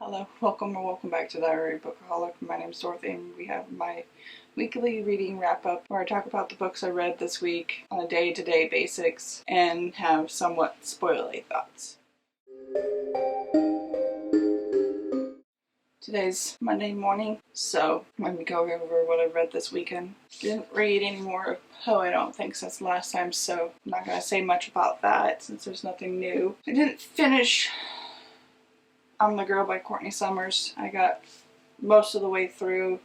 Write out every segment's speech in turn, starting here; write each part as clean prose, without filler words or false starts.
Hello, welcome or welcome back to Diary Bookaholic. My name is Dorothy and we have my weekly reading wrap-up where I talk about the books I read this week on a day-to-day basics and have somewhat spoilery thoughts. Today's Monday morning, so let me go over what I read this weekend. Didn't read any more of Poe, I don't think, since last time, so I'm not going to say much about that since there's nothing new. I didn't finish I'm the Girl by Courtney Summers. I got most of the way through,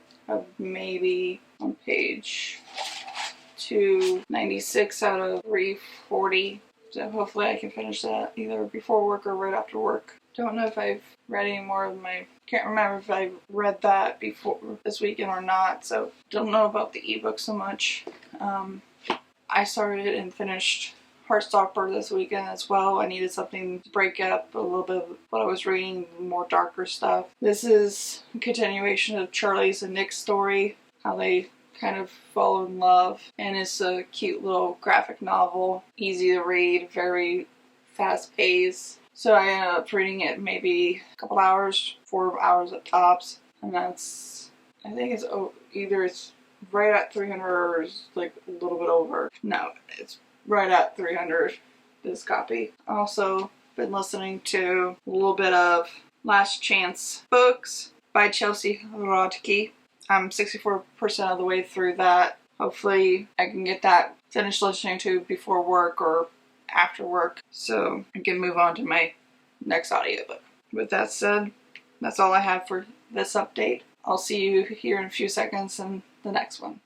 maybe on page 296 out of 340. So hopefully I can finish that either before work or right after work. Don't know if I've read any more of can't remember if I read that before this weekend or not, so don't know about the ebook so much. I started and finished Heartstopper this weekend as well. I needed something to break up a little bit of what I was reading, more darker stuff. This is a continuation of Charlie's and Nick's story, how they kind of fall in love, and it's a cute little graphic novel, easy to read, very fast paced. So I ended up reading it maybe a couple hours, 4 hours at tops, and that's, I think it's either it's right at 300 or it's like a little bit over. No, it's right at 300, this copy. Also been listening to a little bit of Last Chance Books by Kelsey Rodkey. I'm 64% of the way through that. Hopefully I can get that finished listening to before work or after work so I can move on to my next audiobook. With that said, that's all I have for this update. I'll see you here in a few seconds in the next one.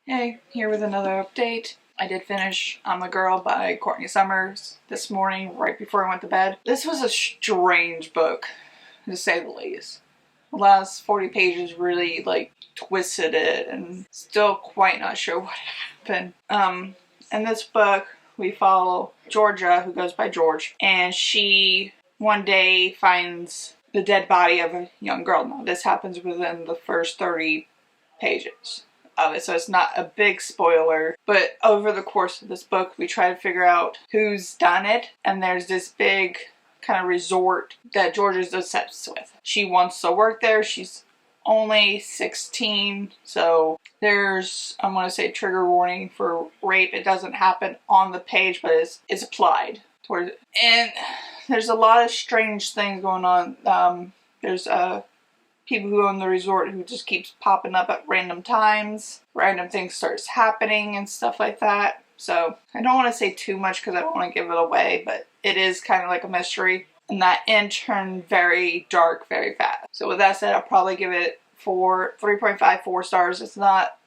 Hey, here with another update. I did finish I'm a Girl by Courtney Summers this morning, right before I went to bed. This was a strange book, to say the least. The last 40 pages really, twisted it, and still quite not sure what happened. In this book, we follow Georgia, who goes by George, and she one day finds the dead body of a young girl. Now, this happens within the first 30 pages of it, so it's not a big spoiler, but over the course of this book we try to figure out who's done it, and there's this big kind of resort that George is obsessed with. She wants to work there. She's only 16, so there's, I'm going to say, trigger warning for rape. It doesn't happen on the page, but it's applied towards it. And there's a lot of strange things going on. There's people who own the resort who just keeps popping up at random times. Random things starts happening and stuff like that. So I don't want to say too much because I don't want to give it away, but it is kind of like a mystery. And that end turned very dark very fast. So with that said, I'll probably give it 3.5 stars.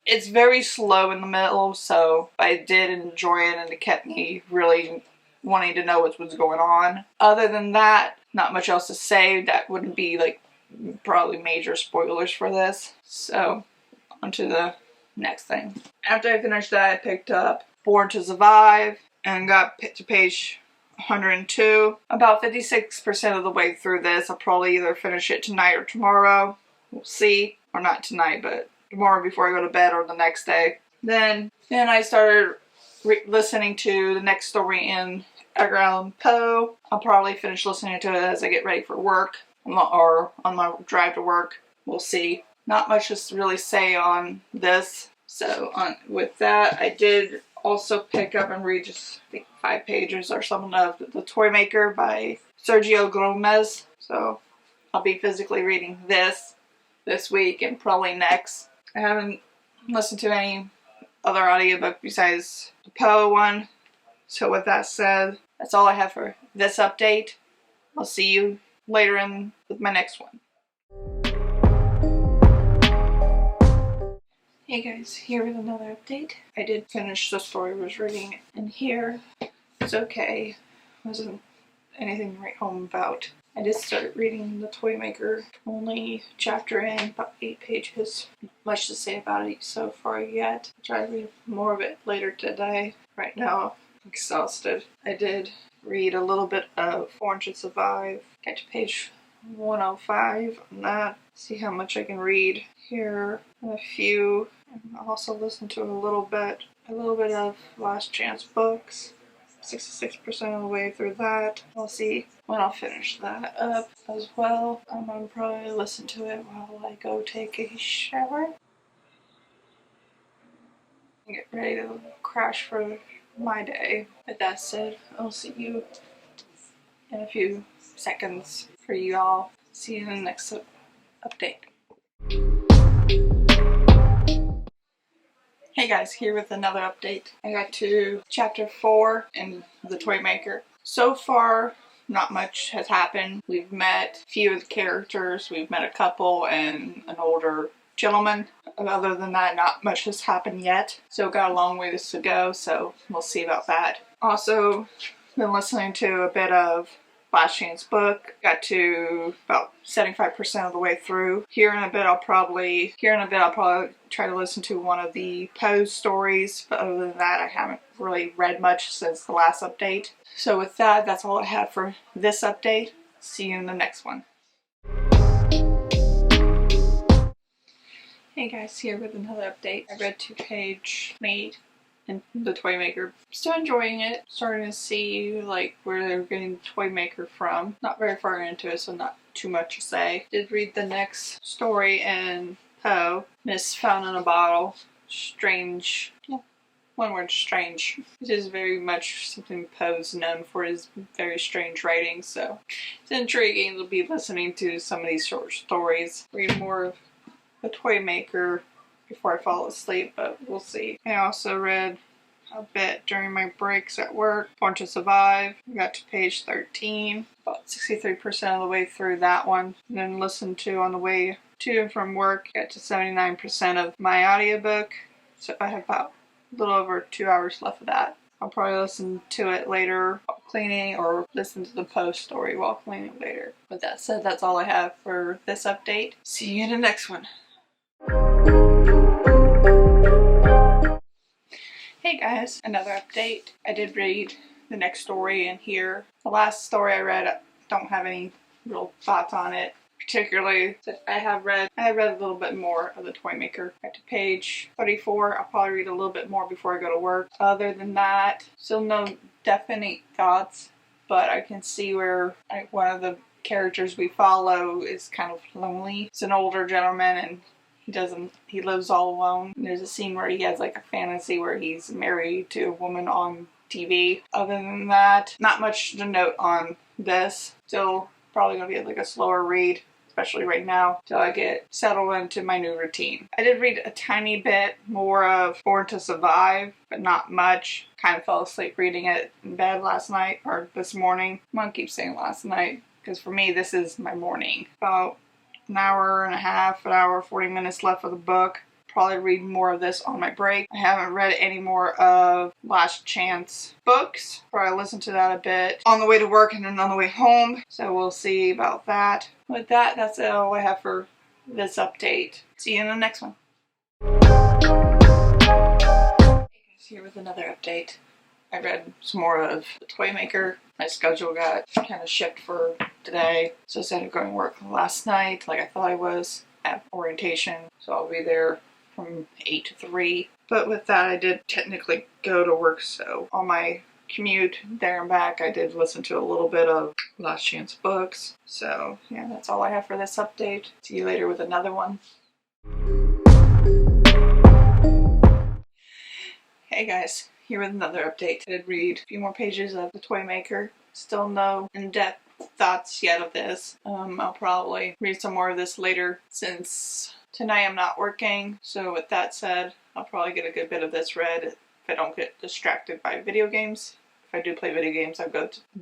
It's very slow in the middle, so I did enjoy it and it kept me really wanting to know what was going on. Other than that, not much else to say. That wouldn't be probably major spoilers for this. So on to the next thing. After I finished that, I picked up Born to Survive and got to page 102. About 56% of the way through this. I'll probably either finish it tonight or tomorrow. We'll see. Or not tonight, but tomorrow before I go to bed or the next day. Then I started listening to the next story in Edgar Allan Poe. I'll probably finish listening to it as I get ready for work or on my drive to work. We'll see. Not much to really say on this. So with that, I did also pick up and read just I think 5 pages or something of The Toymaker by Sergio Gomez. So I'll be physically reading this week and probably next. I haven't listened to any other audiobook besides the Poe one. So with that said, that's all I have for this update. I'll see you later with my next one. Hey guys, here with another update. I did finish the story I was reading in here. It's okay. Wasn't anything to write home about. I did start reading The Toymaker. Only chapter in, about 8 pages. Much to say about it so far yet. I'll try to read more of it later today. Right now, I'm exhausted. I did read a little bit of Born to Survive. Got to page 105 on that. See how much I can read here. A few. And I'll also listen to a little bit of Last Chance Books. 66% of the way through that. We'll see when I'll finish that up as well. I'm gonna probably listen to it while I go take a shower. Get ready to crash for my day. With that said, I'll see you in a few seconds for you all. See you in the next update. Hey guys, here with another update. I got to chapter 4 in the Toymaker. So far, not much has happened. We've met a few of the characters. We've met a couple and an older gentleman. Other than that, not much has happened yet. So got a long ways to go, so we'll see about that. Also, been listening to a bit of Last Chance book. Got to about 75% of the way through. Here in a bit I'll probably try to listen to one of the Pose stories, but other than that I haven't really read much since the last update. So with that, that's all I have for this update. See you in the next one. Hey guys, here with another update. I read to page 8 in the Toymaker. Still enjoying it. Starting to see like where they're getting Toymaker from. Not very far into it, so not too much to say. Did read the next story in Poe, Miss Found in a Bottle. Strange. Yeah, one word, strange. It is very much something Poe's known for, his very strange writing, so it's intriguing to be listening to some of these short stories. Read more of the Toymaker before I fall asleep, but we'll see. I also read a bit during my breaks at work. Born to Survive. I got to page 13. About 63% of the way through that one. And then listened to on the way to and from work. Got to 79% of my audiobook. So I have about a little over 2 hours left of that. I'll probably listen to it later while cleaning, or listen to the Post story while cleaning later. With that said, that's all I have for this update. See you in the next one. Hey guys, another update. I did read the next story in here. The last story I read, I don't have any real thoughts on it. Particularly, I have read a little bit more of the Toymaker. Got to page 34. I'll probably read a little bit more before I go to work. Other than that, still no definite thoughts, but I can see where one of the characters we follow is kind of lonely. It's an older gentleman and he lives all alone. There's a scene where he has like a fantasy where he's married to a woman on TV. Other than that, not much to note on this. Still probably gonna be like a slower read, especially right now, till I get settled into my new routine. I did read a tiny bit more of Born to Survive, but not much. Kind of fell asleep reading it in bed last night, or this morning. I'm gonna keep saying last night, because for me this is my morning. About an hour and a half, 40 minutes left of the book. Probably read more of this on my break. I haven't read any more of Last Chance books. Probably listen to that a bit on the way to work and then on the way home. So we'll see about that. With that, that's all I have for this update. See you in the next one. Hey guys, here with another update. I read some more of the Toymaker. My schedule got kind of shifted for today. So instead of going to work last night like I thought I was at orientation, so I'll be there from 8 to 3. But with that, I did technically go to work, so on my commute there and back, I did listen to a little bit of Last Chance books. So yeah, that's all I have for this update. See you later with another one. Hey guys, here with another update. I did read a few more pages of the Toymaker. Still no in-depth thoughts yet of this. I'll probably read some more of this later since tonight I'm not working. So with that said, I'll probably get a good bit of this read if I don't get distracted by video games. If I do play video games,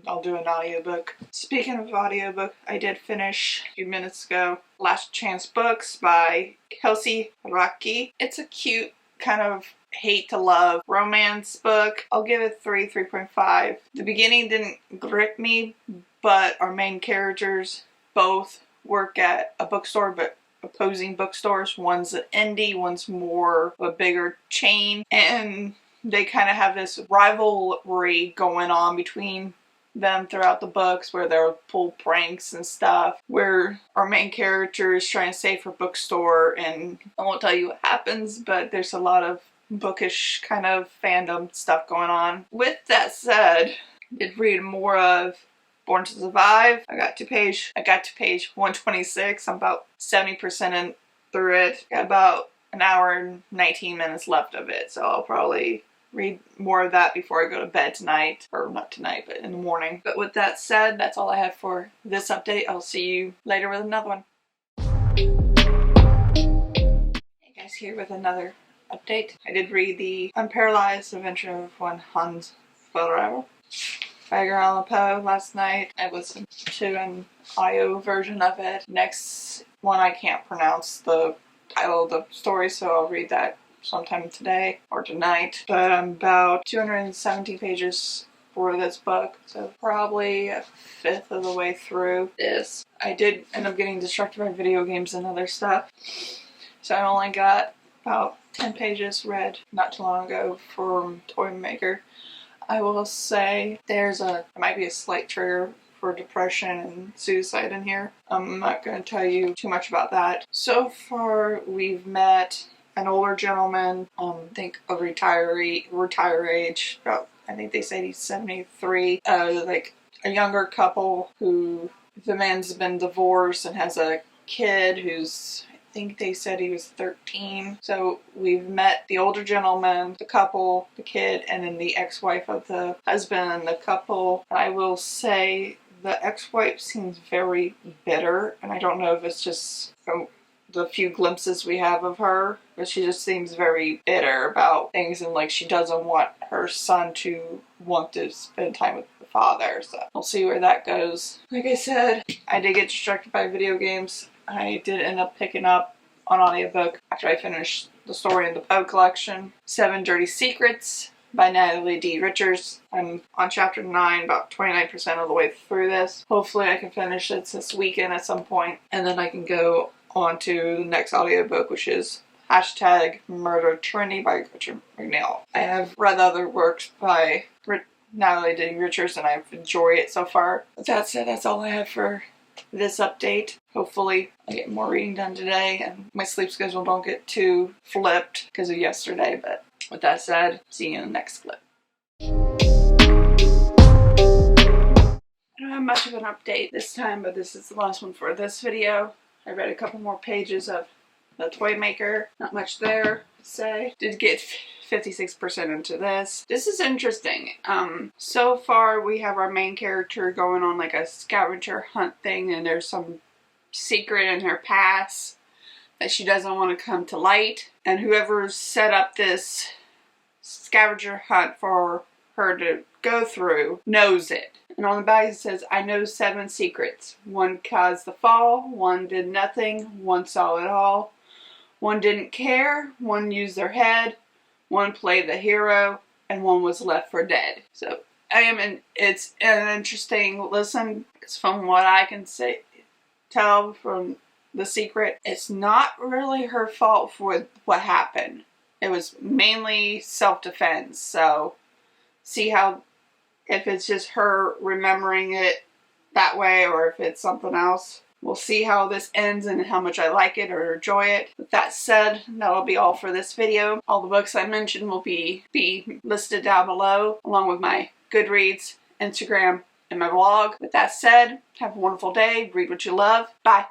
I'll do an audiobook. Speaking of audiobook, I did finish a few minutes ago Last Chance Books by Kelsey, Rodkey. It's a cute kind of hate to love romance book. I'll give it 3.5. The beginning didn't grip me, but our main characters both work at a bookstore, but opposing bookstores. One's an indie, one's more of a bigger chain, and they kind of have this rivalry going on between them throughout the books, where they'll pull pranks and stuff, where our main character is trying to save her bookstore, and I won't tell you what happens, but there's a lot of bookish kind of fandom stuff going on. With that said, I did read more of Born to Survive. I got to page 126. I'm about 70% in through it. Got about an hour and 19 minutes left of it, so I'll probably read more of that before I go to bed tonight. Or not tonight, but in the morning. But with that said, that's all I have for this update. I'll see you later with another one. Hey guys, here with another update. I did read the Unparalyzed Adventure of One Hans Forever by Edgar Allan Poe last night. I listened to an audio version of it. Next one, I can't pronounce the title of the story, so I'll read that sometime today or tonight. But I'm about 270 pages for this book, so probably a fifth of the way through this. I did end up getting distracted by video games and other stuff, so I only got about 10 pages read not too long ago from Toymaker. I will say there might be a slight trigger for depression and suicide in here. I'm not going to tell you too much about that. So far, we've met an older gentleman, I think a retire age, about, I think they said he's 73, like a younger couple who, the man's been divorced and has a kid who's, I think they said he was 13. So we've met the older gentleman, the couple, the kid, and then the ex-wife of the husband and the couple. I will say the ex-wife seems very bitter, and I don't know if it's just from the few glimpses we have of her, but she just seems very bitter about things, and like she doesn't want her son to want to spend time with the father, so we'll see where that goes. Like I said, I did get distracted by video games. I did end up picking up an audiobook after I finished the story in the Poe collection, 7 Dirty Secrets by Natalie D. Richards. I'm on chapter 9, about 29% of the way through this. Hopefully I can finish it this weekend at some point, and then I can go on to the next audiobook, which is #Murder Trinity by Richard McNeil. I have read other works by Natalie D. Richards, and I've enjoyed it so far. With that said, that's all I have for this update. Hopefully I get more reading done today and my sleep schedule don't get too flipped because of yesterday. But with that said, see you in the next clip. I don't have much of an update this time, but this is the last one for this video. I read a couple more pages of the Toymaker. Not much there to say. Did get 56% into this. This is interesting. So far we have our main character going on like a scavenger hunt thing, and there's some secret in her past that she doesn't want to come to light, and whoever set up this scavenger hunt for her to go through knows it. And on the back it says, I know 7 secrets. 1 caused the fall, 1 did nothing, 1 saw it all, 1 didn't care, 1 used their head, 1 played the hero, and 1 was left for dead. So it's an interesting listen, because from what I can tell from the secret, it's not really her fault for what happened. It was mainly self-defense. So see how, if it's just her remembering it that way or if it's something else. We'll see how this ends and how much I like it or enjoy it. With that said, that'll be all for this video. All the books I mentioned will be listed down below, along with my Goodreads, Instagram, and my blog. With that said, have a wonderful day. Read what you love. Bye.